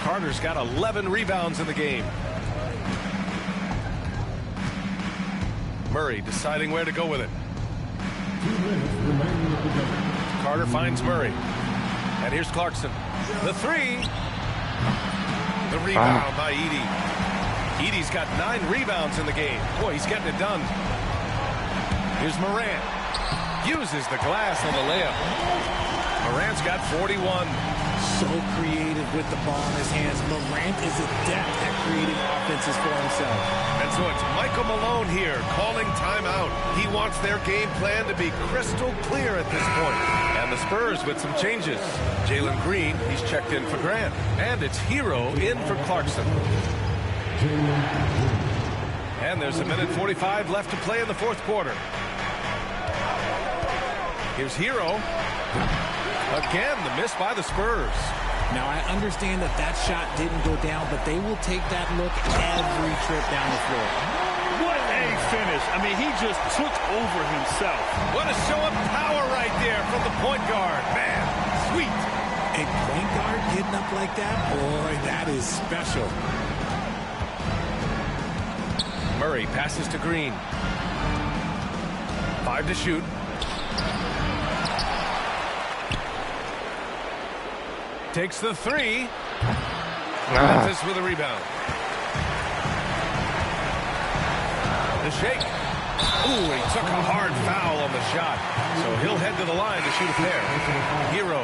Carter's got 11 rebounds in the game. Murray deciding where to go with it. 2 minutes remaining of the game. Carter finds Murray. And here's Clarkson. The 3. The rebound by Edey. Edey's got 9 rebounds in the game. Boy, he's getting it done. Here's Morant. Uses the glass on the layup. Morant's got 41. so creative with the ball in his hands. Morant is adept at creating offenses for himself. And so it's Michael Malone here calling timeout. He wants their game plan to be crystal clear at this point. And the Spurs with some changes. Jalen Green, he's checked in for Grant. And it's Hero in for Clarkson. And there's a minute 45 left to play in the fourth quarter. Here's Hero. Again, the miss by the Spurs. Now, I understand that that shot didn't go down, but they will take that look every trip down the floor. What a finish. I mean, he just took over himself. What a show of power right there from the point guard. Man, sweet. A point guard getting up like that? Boy, that is special. Murray passes to Green. 5 to shoot. Takes the three. Memphis with a rebound. The shake. Ooh, he took a hard foul on the shot. So he'll head to the line to shoot a pair. Hero.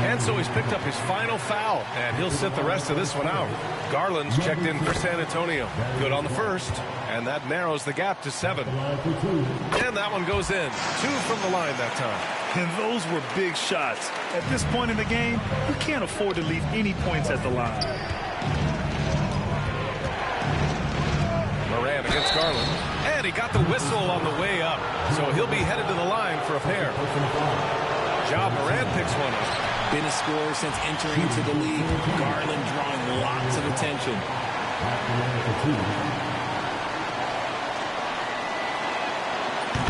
And so he's picked up his final foul, and he'll sit the rest of this one out. Garland's checked in for San Antonio. Good on the first, and that narrows the gap to 7. And that one goes in. 2 from the line that time. And those were big shots. At this point in the game, you can't afford to leave any points at the line. Moran against Garland. And he got the whistle on the way up. So he'll be headed to the line for a pair. Ja Moran picks one up. Been a scorer since entering into the league. Garland drawing lots of attention.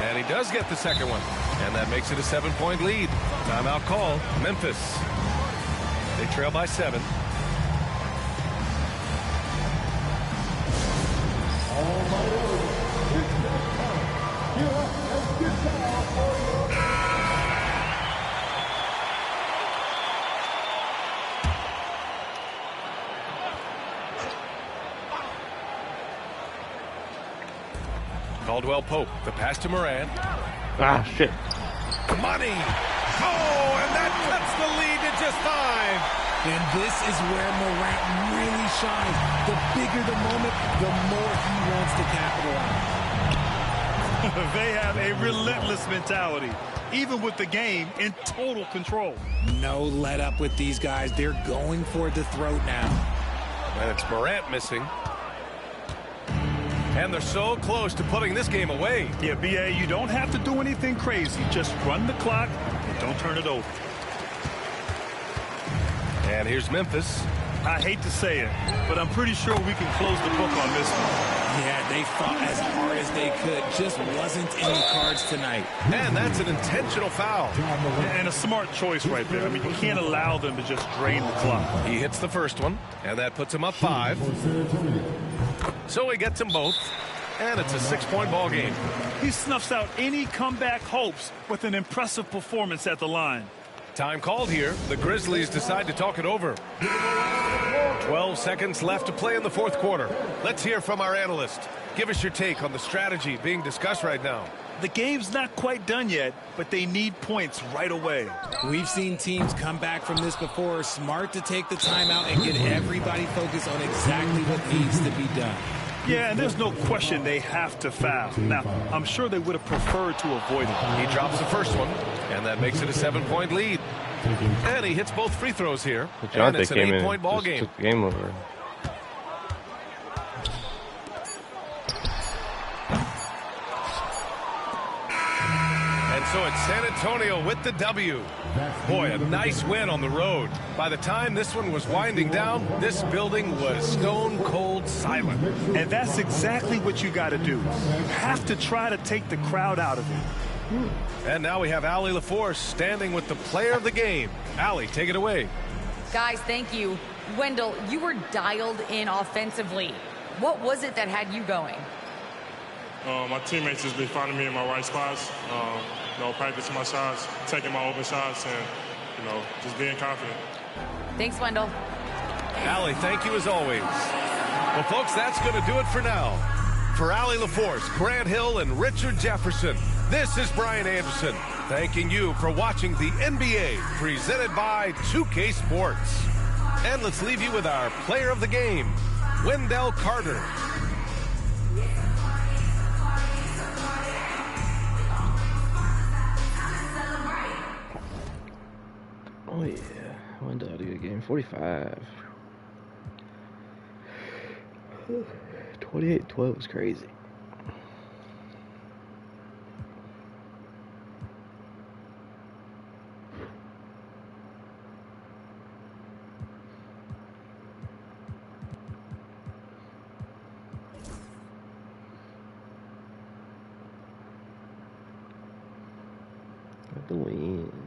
And he does get the second one. And that makes it a 7-point lead. Timeout call. Memphis. They trail by 7. Caldwell Pope, the pass to Moran. Ah, shit. Money. Oh, and that cuts the lead to just 5. And this is where Morant really shines. The bigger the moment, the more he wants to capitalize. They have a relentless mentality, even with the game in total control. No let up with these guys. They're going for the throat now. And it's Morant missing. And they're so close to putting this game away. Yeah, B.A., you don't have to do anything crazy. Just run the clock and don't turn it over. And here's Memphis. I hate to say it, but I'm pretty sure we can close the book on this one. Yeah, they fought as hard as they could. Just wasn't in the cards tonight. And that's an intentional foul. And a smart choice right there. I mean, you can't allow them to just drain the clock. He hits the first one, and that puts him up 5. So he gets them both, and it's a 6-point ball game. He snuffs out any comeback hopes with an impressive performance at the line. Time called here. The Grizzlies decide to talk it over. 12 seconds left to play in the fourth quarter. Let's hear from our analyst. Give us your take on the strategy being discussed right now. The game's not quite done yet, but they need points right away. We've seen teams come back from this before. Smart to take the timeout and get everybody focused on exactly what needs to be done. Yeah, and there's no question they have to foul. Now, I'm sure they would have preferred to avoid it. He drops the first one, and that makes it a 7-point lead. And he hits both free throws here. And it's an 8-point ball game. Took the game over. And so it's San Antonio with the W. Boy, a nice win on the road. By the time this one was winding down, this building was stone cold silent. And that's exactly what you got to do. You have to try to take the crowd out of it. And now we have Allie LaForce standing with the player of the game. Allie, take it away. Guys, thank you. Wendell, you were dialed in offensively. What was it that had you going? My teammates just been finding me in my right spots, practicing my shots, taking my open shots, and, just being confident. Thanks, Wendell. Allie, thank you as always. Well, folks, that's going to do it for now. For Allie LaForce, Grant Hill, and Richard Jefferson, this is Brian Anderson. Thanking you for watching the NBA presented by 2K Sports. And let's leave you with our player of the game, Wendell Carter. Oh yeah, Wendell did a game. 45. 28-12 is crazy. The win.